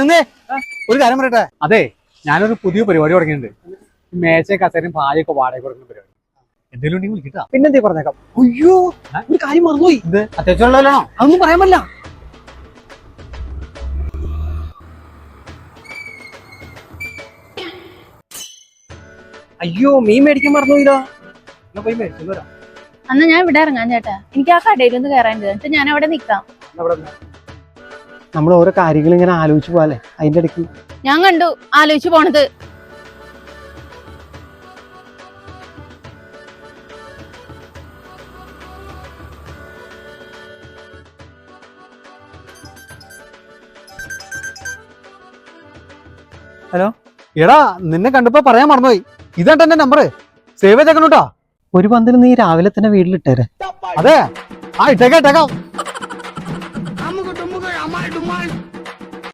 നിന്നേ ഒരു കാര്യം പറയട്ടെ. അതെ, ഞാനൊരു പുതിയ പരിപാടി തുടങ്ങിയിട്ടുണ്ട്. മേശ കസേരയും പായൊക്കെ വാടക കൊടുക്കുന്ന പരിപാടി. എന്തെങ്കിലും ഉണ്ടെങ്കിൽ വിളിക്കട്ടാ. പിന്നെന്തേ പറഞ്ഞേക്കാം. അയ്യോ, ഒരു കാര്യം മറന്നുപോയി. ഇത് അത്യാവശ്യമുള്ളതാണോ? അതൊന്നും പറയാൻ പറ്റില്ല. അയ്യോ, മീൻ മേടിക്കാൻ മറന്നുപോയില്ലോ. പോയി മേടിച്ചു വരാം. അന്ന് ഞാൻ ഇവിടെ ഇറങ്ങാൻ ചേട്ടാ, എനിക്ക് ആ കടയിലൊന്ന് കയറാൻ എന്നിട്ട് ഞാൻ അവിടെ നിക്കാം. നമ്മൾ ഓരോ കാര്യങ്ങൾ ഇങ്ങനെ ആലോചിച്ചു പോവാല്ലേ, അതിന്റെ ഇടയ്ക്ക് ഞാൻ കണ്ടു ആലോചിച്ചു പോണത്. ഹലോ, എടാ നിന്നെ കണ്ടപ്പോ പറയാൻ മറന്നുപോയി. ഇതാ എന്റെ നമ്പർ, സേവ് ചെയ്തേക്കണോട്ടാ. ഒരു പന്തിൽ നീ രാവിലെ തന്നെ വീട്ടിലിട്ടേരെ. അതെ, ഇട്ടേക്കാം.